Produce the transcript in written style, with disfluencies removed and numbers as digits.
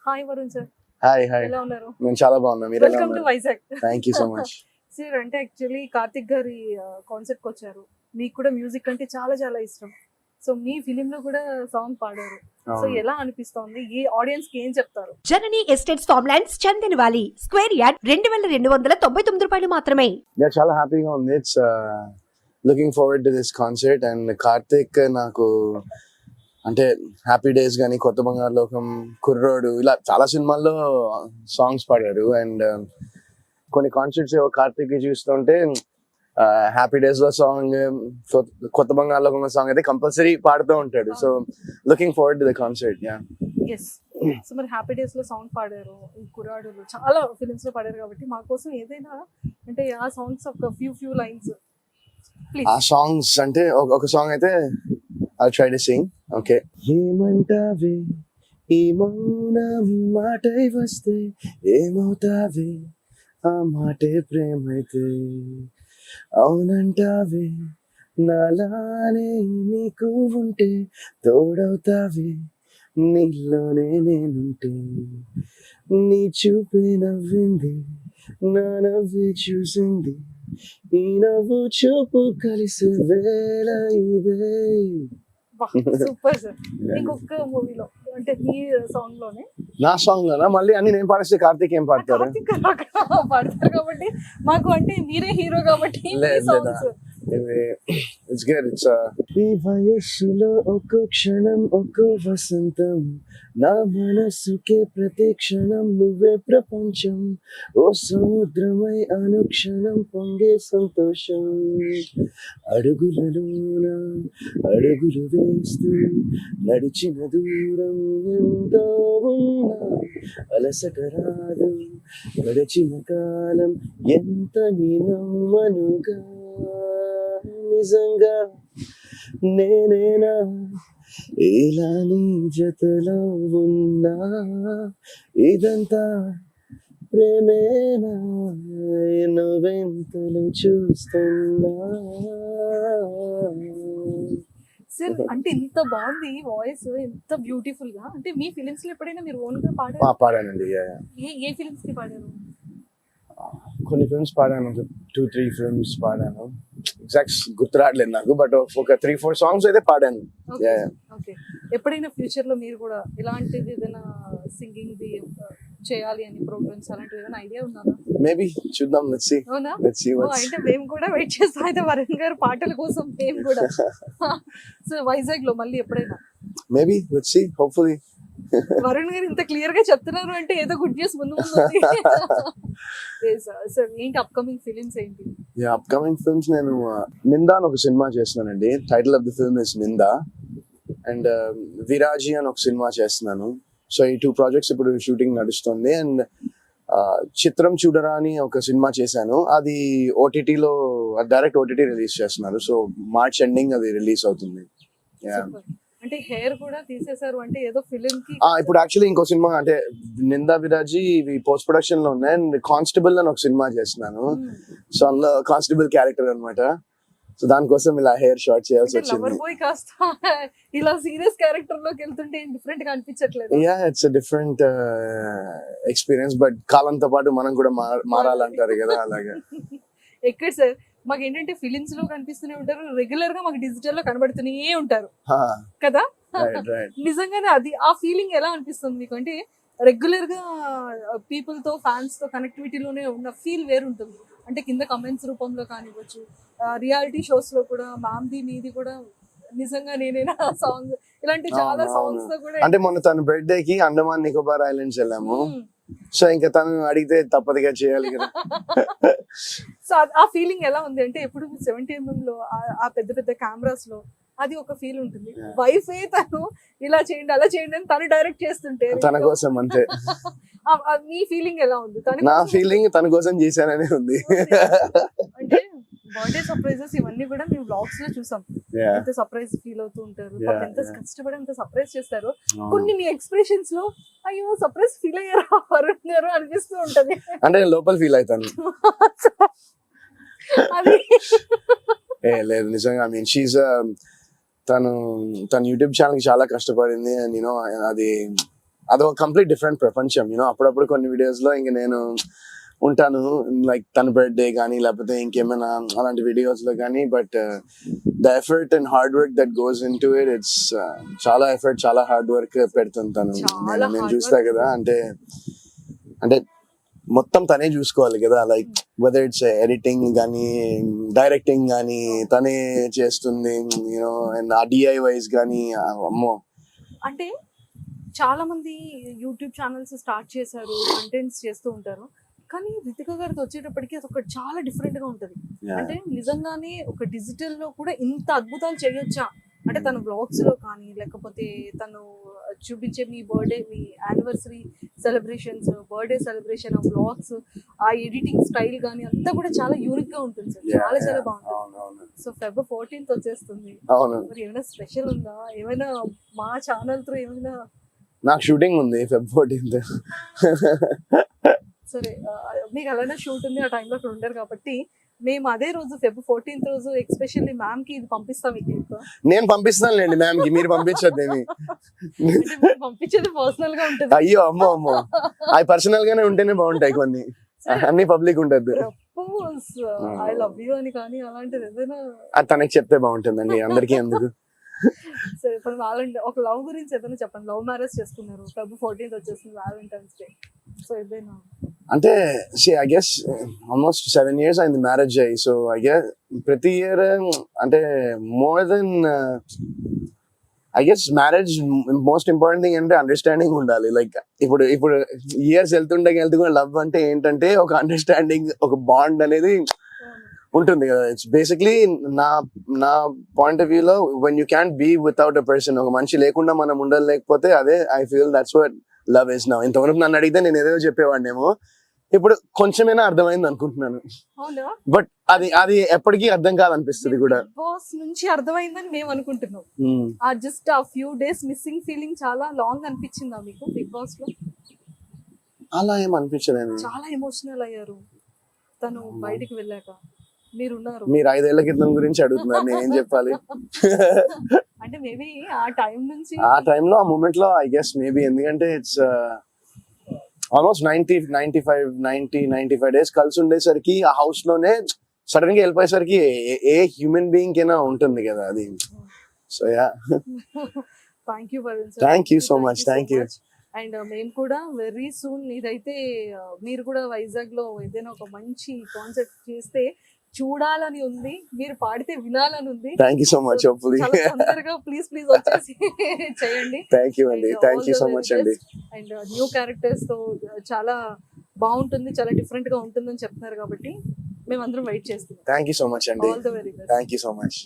Hi Varun sir, hi ఎలా ఉన్నారు? నేను చాలా బాగున్నా. మీరు ఎలా వెల్కమ్ టు ఉన్నారు? Vizag. Thank you so much. Sir అంటే యాక్చువల్లీ కార్తిక్ గారి కాన్సెప్ట్ కి వచ్చారు. మీకు కూడా మ్యూజిక్ అంటే చాలా చాలా ఇష్టం. సో మీ ఫిలిం లో కూడా సాంగ్ పాడారు. సో ఎలా అనిపిస్తోంది? ఈ ఆడియన్స్ కి ఏం చెప్తారు? జనని ఎస్టేట్స్ ఫార్మ్లాండ్స్ చందనవాలి స్క్వేర్ యార్డ్ 2299 మాత్రమే. చాలా హ్యాపీగా ఉంది. It's looking forward to this concert. And Karthik నాకు అంటే హ్యాపీ డేస్ కానీ, కొత్త బంగారు లోకం, కుర్రోడు, ఇలా చాలా సినిమాల్లో సాంగ్స్ పాడారు. అండ్ కొన్ని కాన్సర్ట్స్ కార్తిక్ చూస్తుంటే హ్యాపీ డేస్ లో సాంగ్, కొత్త బంగారు లోకం సాంగ్ అయితే కంపల్సరీ పాడుతూ ఉంటాడు. So looking forward to the concert. Yes. So మరి హ్యాపీ డేస్ లో సాంగ్ పాడారు, ఈ కుర్రాడులు చాలా ఫిలిమ్స్ లో పాడారు కాబట్టి మా కోసం ఏదైనా అంటే ఆ సాంగ్స్ ఒక ఫ్యూ లైన్స్ ప్లీజ్. ఆ సాంగ్స్ అంటే ఒక సాంగ్ అయితే I'll try to sing. Okay. ఏమంటావే ఈ మౌనం మాటై వస్తే, ఏమవుతావే ఆ మాటే ప్రేమైతే, అవునంటావే నాలానే నీకు ఉంటే, తోడవుతావే నీలోనే నేనుంటే, నీ చూపే నవ్వింది నా నవ్వి చూసింది, ఈ నవ్వు చూపు కలిసి వేళ ఇదే. Super sir. ఇంకొక మూవీలో అంటే మీ సాంగ్ లోనే, నా సాంగ్ లోనా? మళ్ళీ అన్ని నేను పాడిస్తే కార్తీక్ ఏం పాడతారు? కార్తిక్ పాడతారు కాబట్టి మాకు అంటే మీరే హీరో కాబట్టి సాంగ్స్ It's good. It's ఈ వయస్సులో ఒక్కో క్షణం ఒక్కో వసంతం, నా మనసుకే ప్రతి క్షణం నువ్వే ప్రపంచం, ఓ సముద్రమై అనుక్షణం పొంగే సంతోషం, అడుగులలోన అడుగులు వేస్తూ నడిచిన దూరం ఎంతో ఉన్నా, అలసట రాదు గడిచిన కాలం ఎంత నీ నమ్మనుగా, నిజంగా నేనేనా ఇలా నీ జతలో ఉన్నా, ఇదంతా ప్రేమేనా నువ్వెంతలో చూస్తున్నా. సార్ అంటే ఇంత బాగుంది వాయిస్, ఎంత బ్యూటిఫుల్ గా. అంటే మీ ఫిలిమ్స్ లో ఎప్పుడైనా మీరు ఓన్ గా పాడారు? పాడానండి. ఏ ఫిలిమ్స్ కి పాడారు? కొన్ని ఫిల్మ్స్ పాడాను, 2-3 ఫిల్మ్స్ పాడాను. ఎగ్జాక్ట్ గుర్తు రావట్లేదు నాకు, బట్ ఒక 3-4 సాంగ్స్ అయితే పాడాను. ఓకే. ఎప్పుడైనా ఫ్యూచర్ లో మీరు కూడా ఇలాంటిది ఏదైనా సింగింగ్ ది చేయాలి అని ప్రోగ్రామ్స్ అలాంటివి ఏదైనా ఐడియా ఉందా? మేబీ చూద్దాం. Let's see. అవునా? Let's see what's. అంటే మేము కూడా వెయిట్ చేస్తాం అయితే వరుణ్ గారు పాటల కోసం మేము కూడా. సో వైజాగ్ లో మళ్ళీ ఎప్పుడైనా maybe let's see, hopefully. Varun గారు ఇంత క్లియర్ గా చెప్తున్నారు అంటే ఏదో గుడ్ న్యూస్ ముందు ఉంది. సార్ ఏంటి అప్కమింగ్ ఫిలిమ్స్ ఏంటి? అప్కమింగ్ ఫిల్మ్స్ నేను నిందా అని ఒక సినిమా చేస్తున్నానండి. Title of the film is Ninda. And Viraaji అని ఒక సినిమా చేస్తున్నాను. సో ఈ 2 ప్రాజెక్ట్స్ ఇప్పుడు షూటింగ్ నడుస్తుంది. అండ్ చిత్రం చూడరా అని ఒక సినిమా చేశాను, అది ఓటీటీలో డైరెక్ట్ ఓటీటీ రిలీజ్ చేస్తున్నారు. సో మార్చ్ ఎండింగ్ అది రిలీజ్ అవుతుంది. అంటే హెయిర్ కూడా తీసేశారు అంటే ఏదో ఫిలిం కి. ఇప్పుడు యాక్చువల్లీ ఇంకో సినిమా అంటే నిందా విరాజీ ఇవి పోస్ట్ ప్రొడక్షన్ లో ఉన్నాయి. అండ్ కానిస్టేబుల్ అని ఒక సినిమా చేస్తున్నాను. సో అందులో కానిస్టేబుల్ క్యారెక్టర్ అనమాట. సో దానికోసం ఇలా హెయిర్ షార్ట్ చేయాల్సి వచ్చింది. లవర్ బాయ్ కాస్త ఇలా సీరియస్ క్యారెక్టర్ లోకి వెళ్తుంటే డిఫరెంట్ గా అనిపించట్లేదు? ఇట్స్ డిఫరెంట్ ఎక్స్పీరియన్స్, బట్ కాలంతో పాటు మనం కూడా మారాలంటారు కదా, అలాగే. ఎక్కడ సార్ మాకు ఏంటంటే ఫిలిమ్స్ లో కనిపిస్తూనే ఉంటారు, రెగ్యులర్ గా మాకు డిజిటల్ లో కనబడుతూనే ఉంటారు కదా. నిజంగానే అది ఆ ఫీలింగ్ ఎలా అనిపిస్తుంది మీకు? అంటే రెగ్యులర్ గా పీపుల్ తో ఫ్యాన్స్ తో కనెక్టివిటీలోనే ఉన్న ఫీల్ వేరుంటుంది. అంటే కింద కమెంట్స్ రూపంలో కానివ్వచ్చు, రియాలిటీ షోస్ లో కూడా మ్యామ్ది మీది కూడా నిజంగా నేనేనా సాంగ్ ఇలాంటి చాలా సాంగ్స్ తో కూడా. అంటే మొన్న తన బర్త్డే కి అండమాన్ నికోబార్ ఐలాండ్స్ వెళ్ళాము. సో ఇంకా తను అడిగితే తప్పదుగా చేయాలి కదా. సో ఆ ఫీలింగ్ ఎలా ఉంది అంటే ఎప్పుడు 70mm లో ఆ పెద్ద పెద్ద కెమెరాస్ లో అది ఒక ఫీల్ ఉంటుంది. వైఫ్ తను ఇలా చేయండి అలా చేయండి అని తను డైరెక్ట్ చేస్తుంటే తన కోసం అంతే. మీ ఫీలింగ్ ఎలా ఉంది? నా ఫీలింగ్ తన కోసం చేశాననే ఉంది. అంటే బర్త్డే సర్ప్రైజెస్ ఇవన్నీ కూడా మేము బ్లాగ్స్ లో చూసాం. ఎంత సర్ప్రైజ్ ఫీల్ అవుతూ ఉంటారు, ఎంత కష్టపడి ఎంత సర్ప్రైజ్ చేస్తారు. కొన్ని మీ ఎక్స్ప్రెషన్స్ లో అయ్యో సర్ప్రైజ్ ఫీల్ అయ్యారా వరుణ్ గారు అనిపిస్తూ ఉంటది. అంటే లోపల ఫీల్ అవుతాను. లేదు నిజంగా. ఐ మీన్ షీజ్ తన యూట్యూబ్ ఛానల్ కి చాలా కష్టపడింది. అండ్ యూనో అది అదొక కంప్లీట్ డిఫరెంట్ ప్రపంచం యూనో. అప్పుడప్పుడు కొన్ని వీడియోస్ లో ఇంక నేను ఉంటాను లైక్ తన బర్త్డే కానీ లేకపోతే ఇంకేమైనా అలాంటి వీడియోస్ లో కానీ, but the effort and hard work that goes in to it, it's చాలా ఎఫర్ట్, చాలా హార్డ్ వర్క్ పెడుతుంది తను. చాలా నేను hard చూస్తా work. కదా, అంటే మొత్తం తనే చూసుకోవాలి కదా, లైక్ వెదర్ ఇట్స్ ఎడిటింగ్ కానీ డైరెక్టింగ్ కానీ తనే చేస్తుంది యూనో, అండ్ ఆ డిఐవైస్ కానీ అమ్మో. అంటే చాలా మంది యూట్యూబ్ ఛానల్స్ స్టార్ట్ చేశారు, కంటెంట్స్ చేస్తూ ఉంటారు, కానీ రితిక గారితో వచ్చేటప్పటికి అది ఒక చాలా డిఫరెంట్ గా ఉంటది. Yeah. అంటే నిజంగానే ఒక డిజిటల్ లో కూడా ఇంత అద్భుతాలు చేయొచ్చా అంటే తన బ్లాగ్స్ లో కానీ లేకపోతే తను చూపించే మీ బర్త్డే, మీ యానివర్సరీ సెలబ్రేషన్స్, బర్త్డే సెలబ్రేషన్, ఆ బ్లాగ్స్, ఆ ఎడిటింగ్ స్టైల్ కానీ అంతా కూడా చాలా యూనిక్ గా ఉంటుంది సార్. Yeah, చాలా చాలా yeah. బాగుంటుంది. అవును సో Feb 14th వచ్చేస్తుంది, అవును. మరి ఏమైనా స్పెషల్ ఉందా? ఏమైనా మా ఛానల్ తో ఏమైనా? నాకు షూటింగ్ ఉంది Feb 14th. సరే, మీకు అలానే షూట్ ఉంది, ఆ టైంలో అక్కడ ఉండరు కాబట్టి మేము అదే రోజు Feb 14th రోజు ఎక్స్పెషల్లీ మ్యామ్ కి ఇది పంపిస్తాం ఈ క్లిప్. నేను పంపిస్తానులేండి మ్యామ్ కి, మీరు పంపించొద్దేమి. అంటే మీరు పంపించేది పర్సనల్ గా ఉంటుంది. అయ్యో అమ్మో అమ్మో, అవి పర్సనల్ గానే ఉంటేనే బాగుంటాయి కొన్ని, అన్ని పబ్లిక్ ఉండద్దు. ప్రపోజ్ ఐ లవ్ యూ అని కానీ అలాంటిది ఏదైనా అది తనకి చెప్తే బాగుంటుందండి, అందరికీ ఎందుకు. సరే ఇప్పుడు ఒక లవ్ గురించి ఏదైనా చెప్పండి. లవ్ మ్యారేజ్ చేసుకున్నారు, Feb 14th వచ్చేస్తుంది, వ్యాలంటైన్స్ డే. సో ఏదైనా అంటే ఐ గెస్ ఆల్మోస్ట్ 7 years అయింది మ్యారేజ్ అయ్యి. సో ఐ గెస్ ప్రతి ఇయర్ అంటే more than I guess marriage most important thing అంటే అండర్స్టాండింగ్ ఉండాలి. లైక్ ఇప్పుడు ఇయర్స్ వెళ్తుండగా లవ్ అంటే ఏంటంటే ఒక అండర్స్టాండింగ్, ఒక బాండ్ అనేది ఉంటుంది కదా. ఇట్స్ బేసిక్లీ నా పాయింట్ ఆఫ్ వ్యూలో when you can be without a person, ఒక మనిషి లేకుండా మనం ఉండలేకపోతే అదే I feel that's what love is now. ఇంతవరకు నన్ను అడిగితే నేను ఏదో చెప్పేవాడినేమో, ఇప్పుడు కొంచెమైనా అర్థమైంది అనుకుంటున్నాను. అవునా? బట్ అది ఎప్పటికీ అర్థం కాదనిపిస్తుంది కూడా. బిగ్ బాస్ నుంచి అర్థమైందని మేము అనుకుంటున్నాం. ఆ జస్ట్ ఆ ఫ్యూ డేస్ మిస్సింగ్ ఫీలింగ్ చాలా లాంగ్ అనిపించిందా మీకు బిగ్ బాస్ లో? అలా ఏం అనిపించలేదు. చాలా ఎమోషనల్ అయ్యారు తను బయటికి వెళ్ళాక. మీరున్నారు, మీరు 5 ఏళ్ల క్రితం గురించి అడుగుతున్నారు, నేనేం చెప్పాలి. అంటే మేబీ ఆ టైం నుంచి, ఆ టైంలో ఆ మూమెంట్ లో ఐ గెస్ మేబీ, ఎందుకంటే ఇట్స్ ఆల్మోస్ట్ 95 డేస్ కలిసి ఉండేసరికి ఆ హౌస్ లోనే సడన్ గా వెళ్ళిపోయేసరికి ఏ హ్యూమన్ బీయింగ్ కైనా ఉంటుంది కదా అది. So yeah, thank you for thank you so much, thank you. And మేము కూడా వెరీ సూన్ ఇదైతే మీరు కూడా వైజాగ్ లో ఏదైనా ఒక మంచి కాన్సెప్ట్ చేస్తే చూడాలని ఉంది, మీరు పాడితే వినాలని ఉంది. Thank you so much. Hopefully తొందరగా ప్లీజ్ వచ్చేసి చేయండి. థ్యాంక్ యూ అండి, థ్యాంక్ యూ సో మచ్ అండి. అండ్ న్యూ క్యారెక్టర్స్ తో చాలా బాగుంటుంది, చాలా డిఫరెంట్ గా ఉంటుందని చెప్తున్నారు కాబట్టి మేమందరం వెయిట్ చేస్తున్నాం. థ్యాంక్ యూ సో మచ్ అండి, all the very best. Thank you so much.